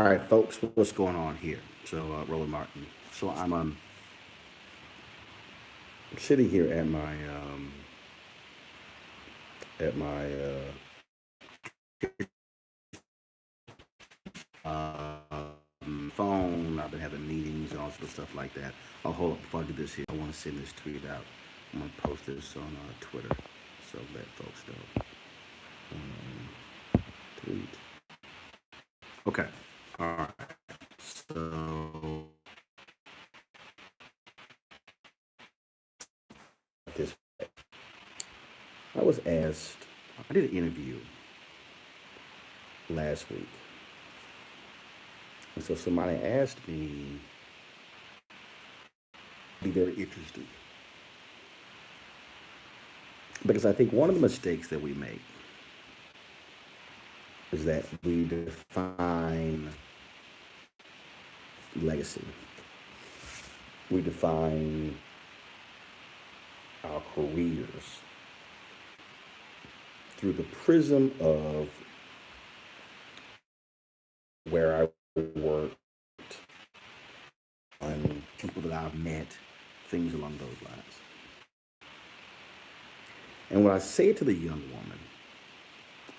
right, folks, what's going on here? So, Roland Martin. So, I'm sitting here at my phone. I've been having meetings and all sorts of stuff like that. Oh, hold up! Before I do this here, I want to send this tweet out. I'm gonna post this on Twitter, so let folks know. Tweet. Okay. All right. So this, I was asked. I did an interview last week, and so somebody asked me, be very interesting because I think one of the mistakes that we make is that we define legacy. We define our careers through the prism of where I worked, and people that I've met, things along those lines. And what I say to the young woman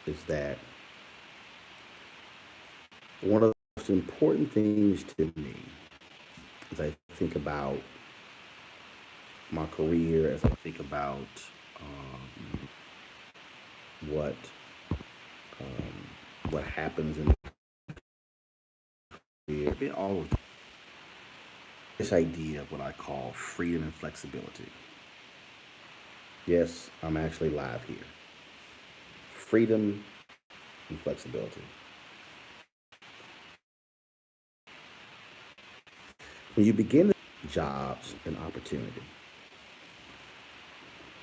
is that one of the most important things to me as I think about my career, as I think about what what happens in the career, all of this idea of what I call freedom and flexibility. Yes, I'm actually live here. Freedom and flexibility. When you begin jobs and opportunity,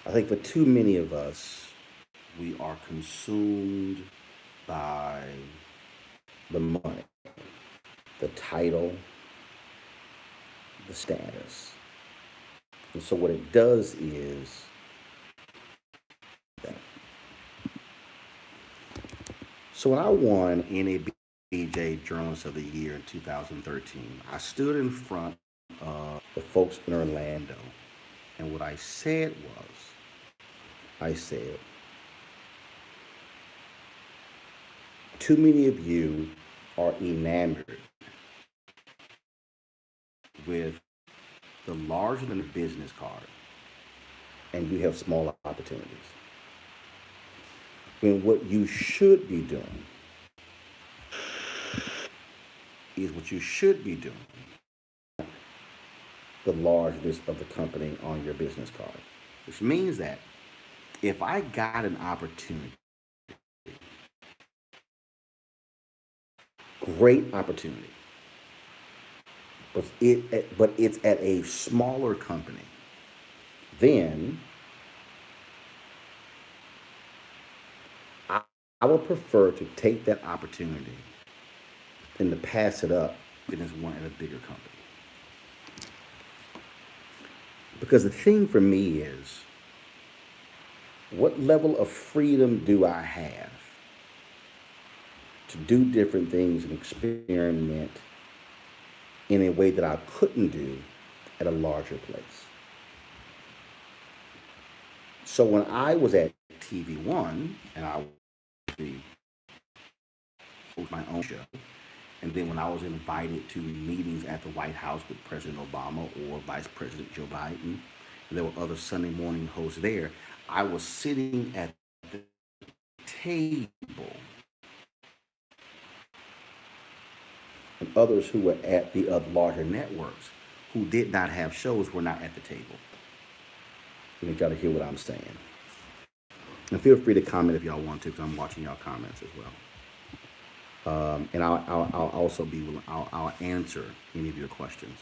I think for too many of us, we are consumed by the money, the title, the status. And so what it does is that. So when I won NABJ Journalist of the Year in 2013, I stood in front of the folks in Orlando, and what I said was, I said, too many of you are enamored with the larger than business card, and you have smaller opportunities. And what you should be doing is what you should be doing, the largeness of the company on your business card, which means that if I got an opportunity, great opportunity, but it's at a smaller company, then I, I would prefer to take that opportunity and to pass it up than as one at a bigger company. Because the thing for me is, what level of freedom do I have to do different things and experiment in a way that I couldn't do at a larger place? So when I was at TV One and I was my own show, and then when I was invited to meetings at the White House with President Obama or Vice President Joe Biden, and there were other Sunday morning hosts there, I was sitting at the table, and others who were at the larger networks who did not have shows were not at the table. You got to hear what I'm saying. And feel free to comment if y'all want to, because I'm watching y'all comments as well. And I'll also be willing, I'll answer any of your questions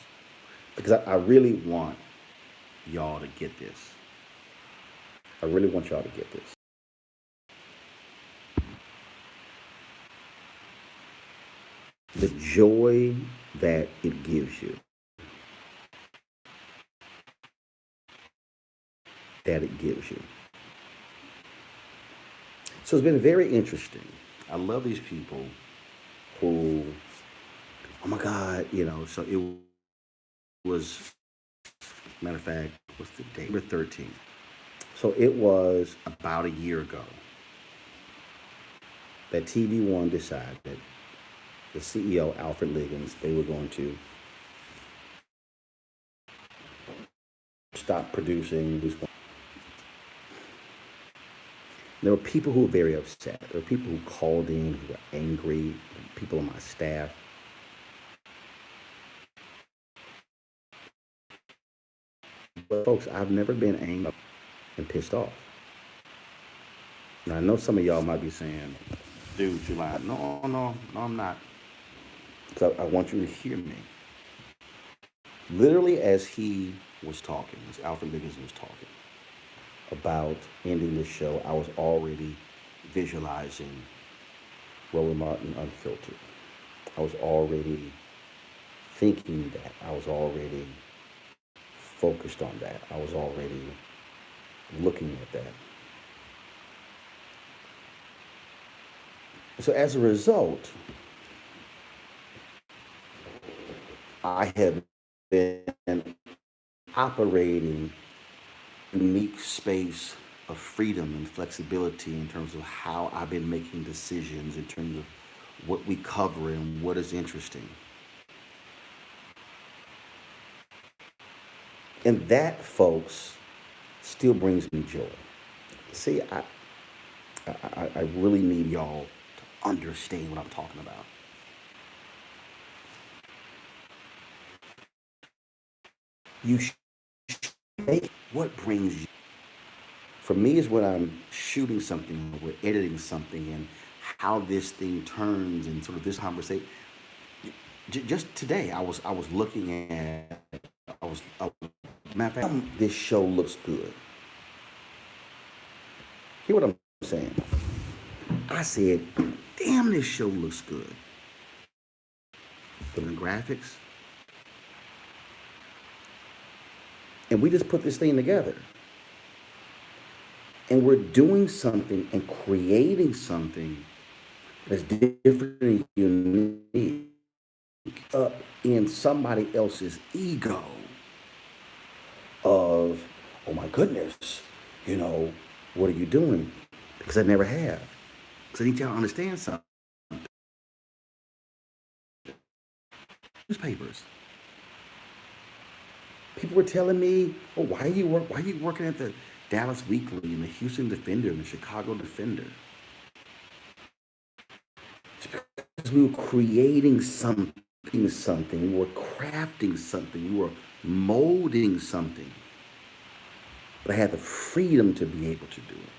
because I really want y'all to get this. I really want y'all to get this. The joy that it gives you, that it gives you. So it's been very interesting. I love these people who oh my God, so it was, matter of fact, what's the date? We're 13. So it was about a year ago that TV One decided that the CEO, Alfred Liggins, they were going to stop producing these. There were people who were very upset. There were people who called in who were angry, people on my staff. But folks, I've never been angry and pissed off. Now, I know some of y'all might be saying, dude, you lied. No, no, no, I'm not. Because I want you to hear me. Literally, as he was talking, as Alfred Liggins was talking about ending the show, I was already visualizing Roland Martin Unfiltered. I was already thinking that. I was already focused on that. I was already looking at that. So as a result, I have been operating a unique space of freedom and flexibility in terms of how I've been making decisions, in terms of what we cover and what is interesting. And that, folks, still brings me joy. See, I really need y'all to understand what I'm talking about. You make what brings you. For me, is when I'm shooting something, we're editing something, and how this thing turns, and sort of this conversation. Just today, I was looking at, matter of fact, this show looks good. Hear what I'm saying? I said, damn, this show looks good. The graphics. And we just put this thing together. And we're doing something and creating something that's different and unique up in somebody else's ego of, oh my goodness, what are you doing? Because I never have. Because I need y'all to understand something. Newspapers. People were telling me, "Oh, why are you working at the Dallas Weekly and the Houston Defender and the Chicago Defender?" It's because we were creating something, we were crafting something, we were molding something. But I had the freedom to be able to do it.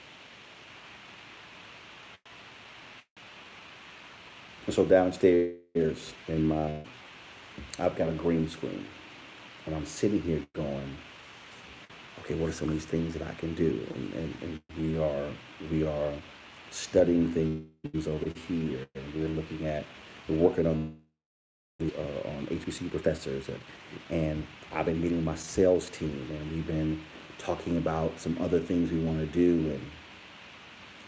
And so downstairs I've got a green screen. And I'm sitting here going, okay, what are some of these things that I can do? And we are studying things over here. And we're working on HBCU professors. And I've been meeting with my sales team, and we've been talking about some other things we want to do. And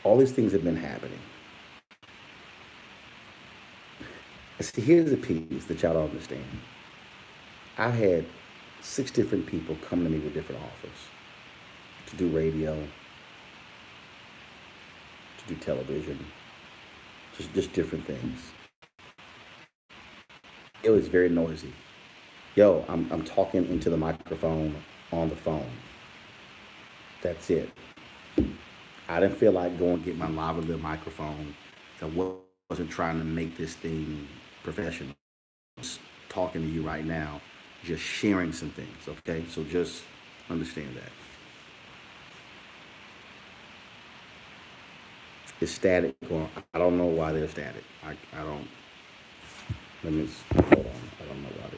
all these things have been happening. And see, here's the piece that y'all don't understand. I've had 6 different people come to me with different offers to do radio, to do television, just different things. It was very noisy. Yo, I'm talking into the microphone on the phone. That's it. I didn't feel like going to get my lavalier microphone. I wasn't trying to make this thing professional. Just talking to you right now, just sharing some things, okay? So just understand that. It's static going. I don't know why they're static. I don't. Let me hold on. I don't know why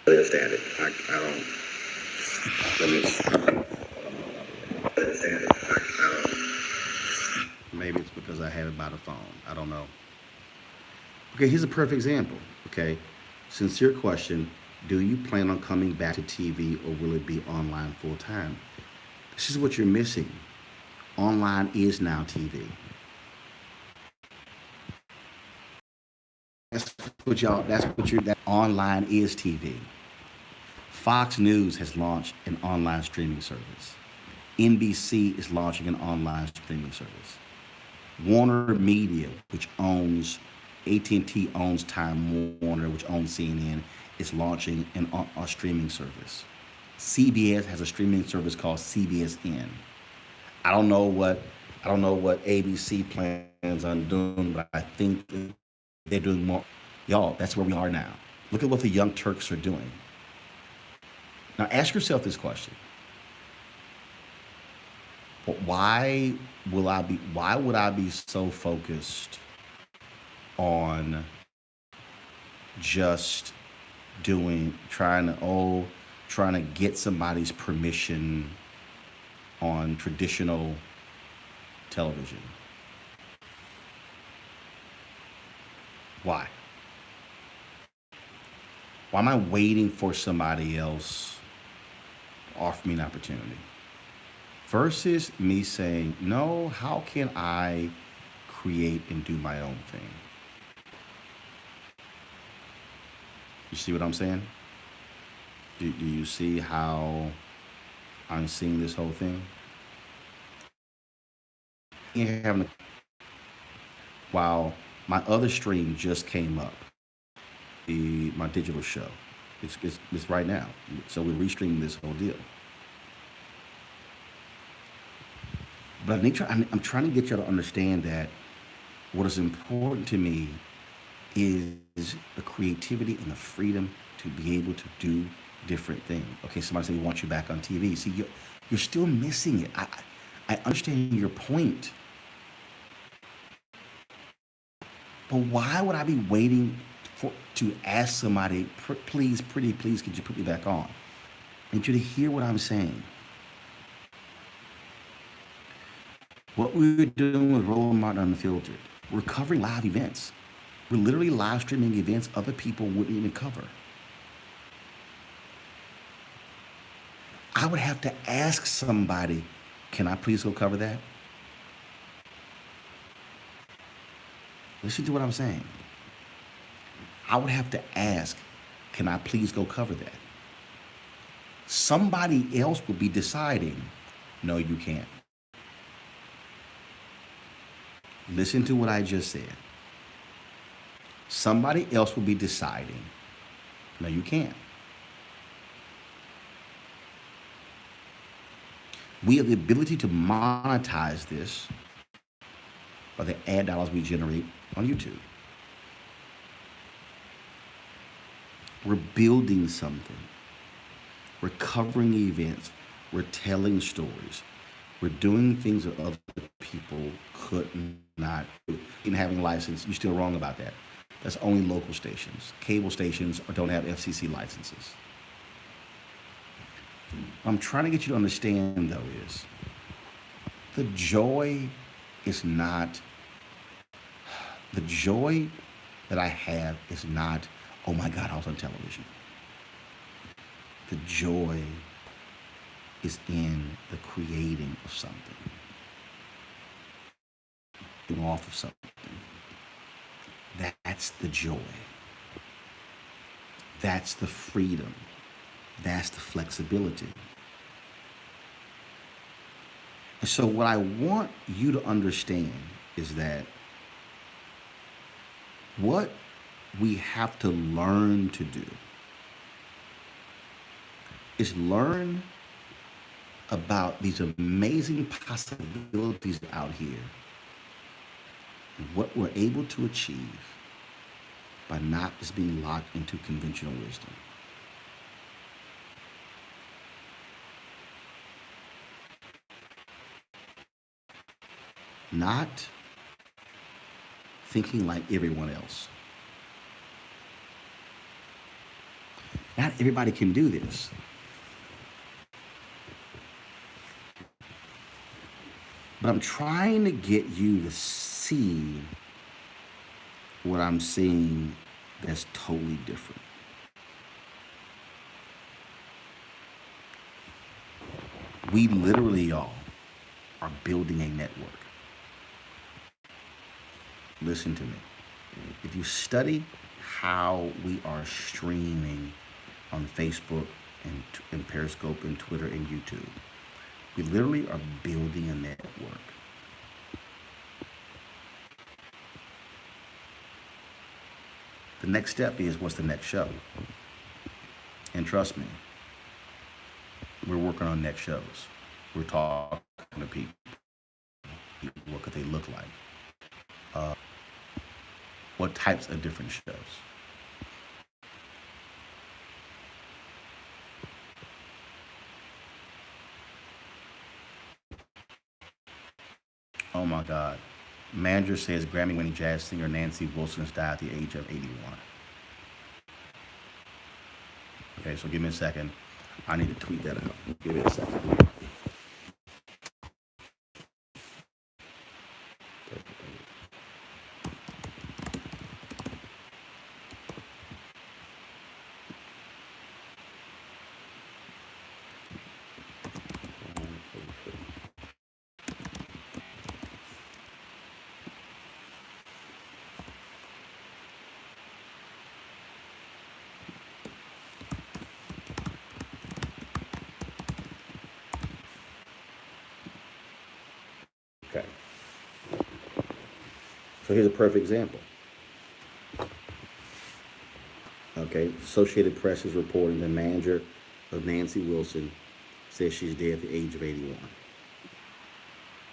they're static. I don't. Let me. They're static. I don't. Maybe it's because I have it by the phone. I don't know. Okay, here's a perfect example. Okay, sincere question: do you plan on coming back to TV, or will it be online full time? This is what you're missing. Online is now TV. what y'all. That's what you're. That online is TV. Fox News has launched an online streaming service. NBC is launching an online streaming service. Warner Media, which owns AT&T owns Time Warner, which owns CNN, is launching a streaming service. CBS has a streaming service called CBSN. I don't know what I don't know what ABC plans on doing, but I think they're doing more. Y'all, that's where we are now. Look at what the Young Turks are doing. Now ask yourself this question. Why would I be so focused on just trying to get somebody's permission on traditional television? Why? Why am I waiting for somebody else to offer me an opportunity? Versus me saying, no, how can I create and do my own thing? You see what I'm saying? Do you see how I'm seeing this whole thing? Yeah, while my other stream just came up, my digital show. It's right now. So we're restreaming this whole deal. But I'm trying to get you to understand that what is important to me is the creativity and the freedom to be able to do different things. Okay, somebody said we want you back on TV. See, you're still missing it. I understand your point, but why would I be waiting to ask somebody, please, pretty please, could you put me back on? I need you to hear what I'm saying. What we're doing with Roland Martin Unfiltered, we're covering live events. We're literally live streaming events other people wouldn't even cover. I would have to ask somebody, can I please go cover that? Listen to what I'm saying. I would have to ask, can I please go cover that? Somebody else will be deciding, no, you can't. Listen to what I just said. Somebody else will be deciding, no, you can't. We have the ability to monetize this by the ad dollars we generate on YouTube. We're building something. We're covering events. We're telling stories. We're doing things that other people could not do. In having license, you're still wrong about that. That's only local stations. Cable stations don't have FCC licenses. What I'm trying to get you to understand, though, is the joy is not, the joy that I have is not, oh my God, I was on television. The joy is in the creating of something, off of something. That's the joy. That's the freedom. That's the flexibility. And so what I want you to understand is that what we have to learn to do is learn about these amazing possibilities out here and what we're able to achieve by not just being locked into conventional wisdom. Not thinking like everyone else. Not everybody can do this. But I'm trying to get you to see what I'm seeing that's totally different. We literally, y'all, are building a network. Listen to me. If you study how we are streaming on Facebook and Periscope and Twitter and YouTube. We literally are building a network. The next step is, what's the next show? And trust me, we're working on next shows. We're talking to people. What could they look like? What types of different shows? Oh my God. Manager says Grammy winning jazz singer Nancy Wilson has died at the age of 81. Okay, so give me a second. I need to tweet that out. Give me a second. Okay. So here's a perfect example. Okay, Associated Press is reporting the manager of Nancy Wilson says she's dead at the age of 81.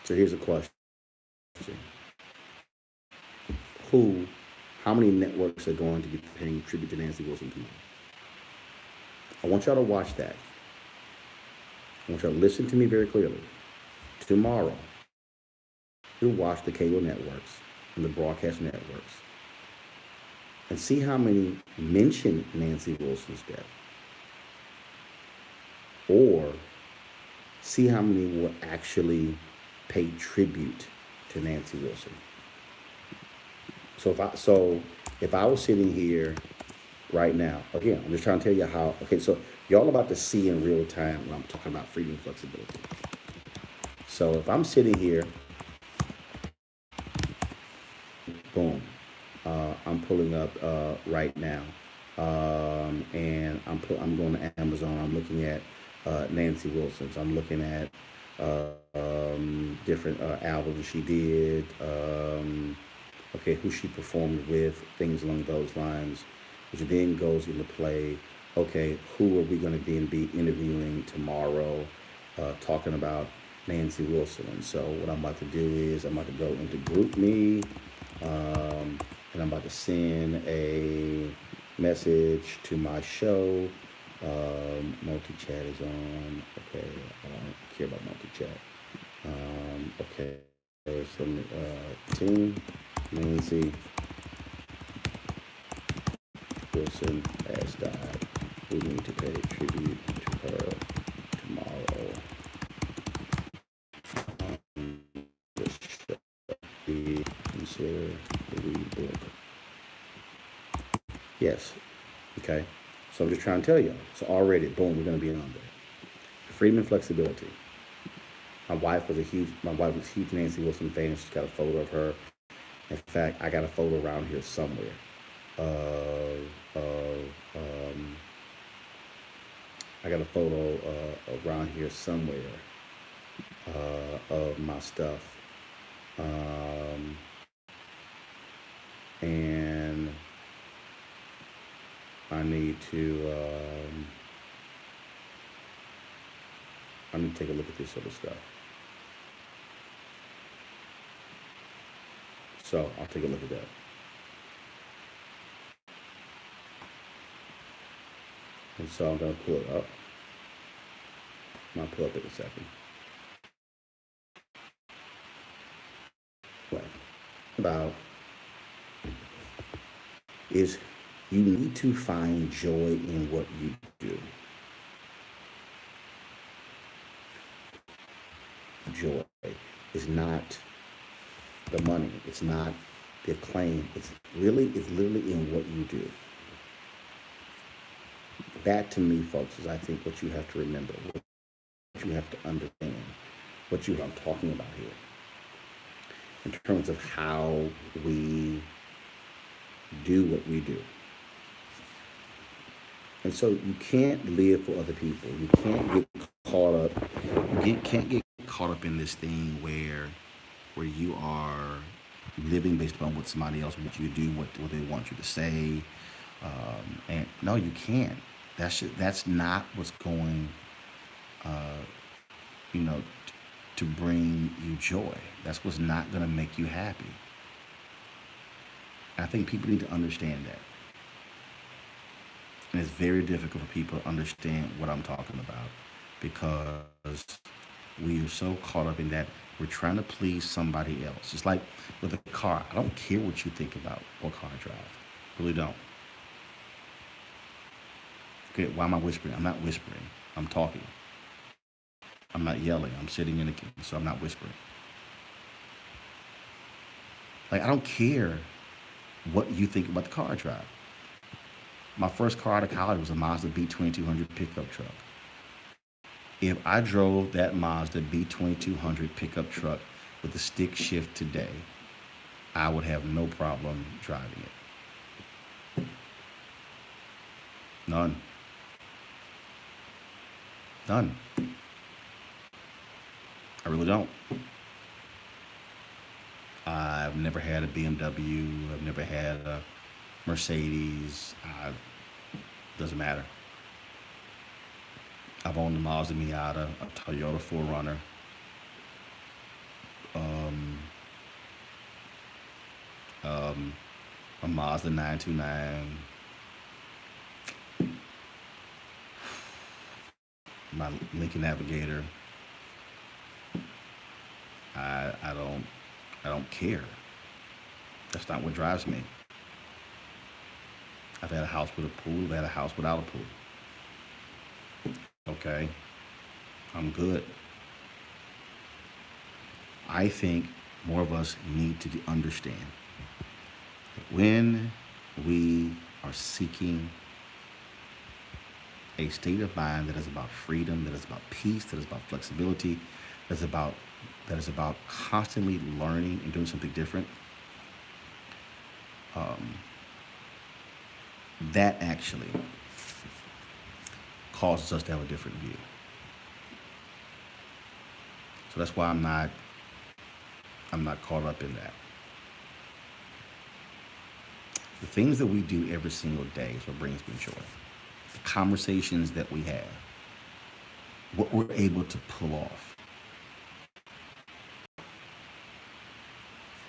So here's a question. Who, how many networks are going to be paying tribute to Nancy Wilson tomorrow? I want y'all to watch that. I want y'all to listen to me very clearly. Tomorrow, you'll watch the cable networks and the broadcast networks and see how many mention Nancy Wilson's death, or see how many will actually pay tribute to Nancy Wilson. So if I was sitting here right now, again, I'm just trying to tell you how. Okay, so y'all about to see in real time when I'm talking about freedom and flexibility. So if I'm sitting here, boom, I'm pulling up right now, and I'm going to Amazon. I'm looking at Nancy Wilson's. I'm looking at different albums she did. Okay, who she performed with, things along those lines, which then goes into play. Okay, who are we going to then be interviewing tomorrow, talking about Nancy Wilson? And so what I'm about to do is I'm about to go into GroupMe, and I'm about to send a message to my show. Multi-chat is on. Okay, I don't care about multi-chat. Okay, so team Nancy Wilson has died. We need to pay tribute to her tomorrow. This should be considered a read book. Yes. Okay. So I'm just trying to tell you. So already, boom, we're going to be on there. Freedom and flexibility. My wife was a huge Nancy Wilson fan. She's got a photo of her. In fact, I got a photo around here somewhere I got a photo around here somewhere of my stuff. And I need to take a look at this sort of stuff. So I'll take a look at that. And so I'm going to pull it up. I'll pull up in a second. What about is you need to find joy in what you do. Joy is not the money. It's not the acclaim. It's literally in what you do. That to me, folks, is I think what you have to remember, what you have to understand, what I'm talking about here, in terms of how we do what we do. And so you can't live for other people. You can't get caught up. Can't get caught up in this thing where you are living based upon what somebody else wants you to do, what they want you to say. And no, you can't. That's not what's going, you know, to bring you joy. That's what's not going to make you happy. I think people need to understand that. And it's very difficult for people to understand what I'm talking about because we are so caught up in that we're trying to please somebody else. It's like with a car. I don't care what you think about what car I drive. Really don't. Okay, why am I whispering? I'm not whispering. I'm talking. I'm not yelling. I'm sitting in the kitchen, so I'm not whispering. Like I don't care what you think about the car I drive. My first car out of college was a Mazda B2200 pickup truck. If I drove that Mazda B2200 pickup truck with a stick shift today, I would have no problem driving it. None. None. I really don't. I've never had a BMW. I've never had a Mercedes. Doesn't matter. I've owned a Mazda Miata, a Toyota 4Runner, um, um, a Mazda 929, my Lincoln Navigator. I don't care. That's not what drives me. I've had a house with a pool. I've had a house without a pool. Okay, I'm good. I think more of us need to understand that when we are seeking a state of mind that is about freedom, that is about peace, that is about flexibility, that is about that is about constantly learning and doing something different, um, that actually causes us to have a different view. So that's why I'm not caught up in that. The things that we do every single day is what brings me joy. The conversations that we have, what we're able to pull off,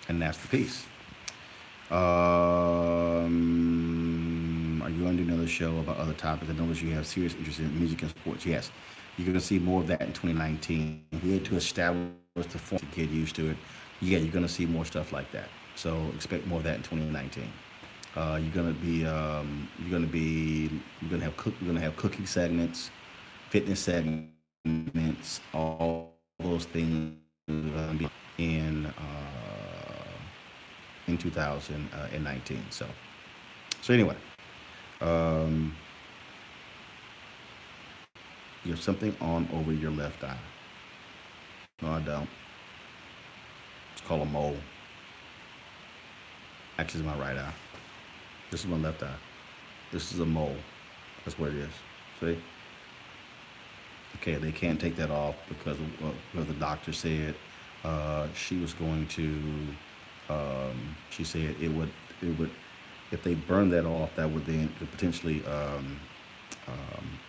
and that's the piece. Are you going to do another show about other topics? I notice you have serious interest in music and sports. Yes, you're going to see more of that in 2019. We had to establish the form to get used to it. Yeah, you're going to see more stuff like that. So expect more of that in 2019. You're going to have cooking segments, fitness segments, all those things are going to be in 2019. So anyway, um, you have something on over your left eye. No, I don't. It's called a mole. Actually, it's my right eye. This is my left eye. This is a mole. That's what it is. See? Okay, they can't take that off because what the doctor said she was going to. She said it would, if they burn that off, that would then could potentially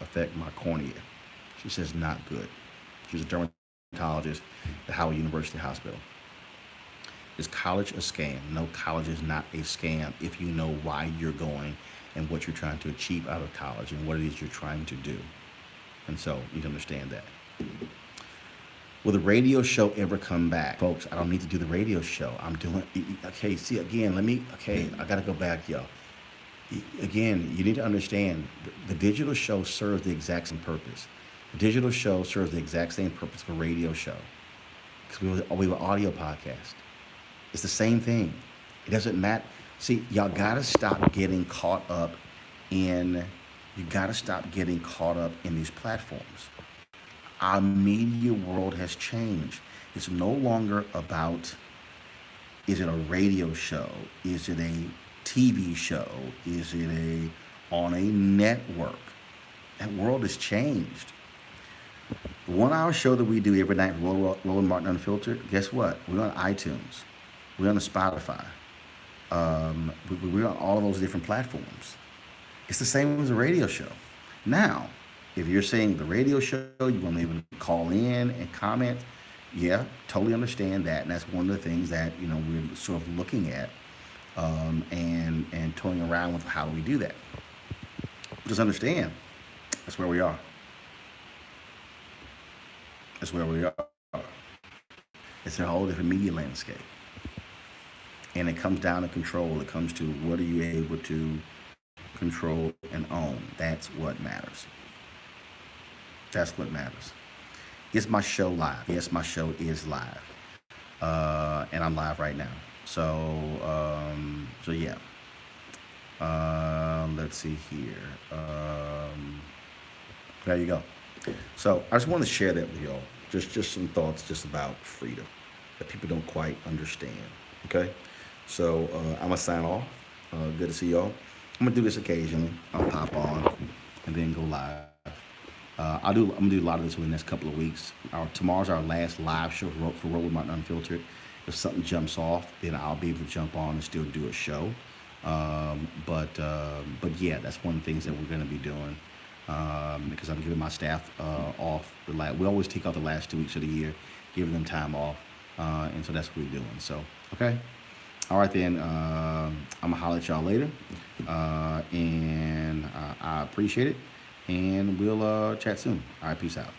affect my cornea. She says not good. She's a dermatologist at Howard University Hospital. Is college a scam? No, college is not a scam if you know why you're going and what you're trying to achieve out of college and what it is you're trying to do. And so you can understand that. Will the radio show ever come back? Folks, I don't need to do the radio show. I'm doing, okay, see, again, I got to go back, y'all. Again, you need to understand the digital show serves the exact same purpose. The digital show serves the exact same purpose for radio show because we were audio podcast. It's the same thing. It doesn't matter. See, y'all got to stop getting caught up in, you got to stop getting caught up in these platforms. Our media world has changed. It's no longer about, is it a radio show? Is it a TV show? Is it on a network? That world has changed. The 1 hour show that we do every night, Roland Martin Unfiltered, guess what? We're on iTunes. We're on the Spotify. We're on all of those different platforms. It's the same as a radio show. Now, if you're saying the radio show, you want to able to call in and comment, yeah, totally understand that. And that's one of the things that, we're sort of looking at and toying around with how do we do that. Just understand, that's where we are. That's where we are. It's a whole different media landscape. And it comes down to control. It comes to what are you able to control and own. That's what matters. That's what matters. Is my show live? Yes, my show is live. And I'm live right now. So yeah. Let's see here. There you go. So I just want to share that with y'all. Just some thoughts just about freedom that people don't quite understand. Okay. So I'm gonna sign off. Good to see y'all. I'm gonna do this occasionally. I'll pop on and then go live. I'm gonna do a lot of this over the next couple of weeks. Tomorrow's our last live show for Roland Martin Unfiltered. If something jumps off, then I'll be able to jump on and still do a show. But yeah, that's one of the things that we're gonna be doing. Because I'm giving my staff off. We always take out the last 2 weeks of the year, giving them time off, and so that's what we're doing. So okay, all right then. I'm gonna holler at y'all later, and I appreciate it, and we'll chat soon. All right, peace out.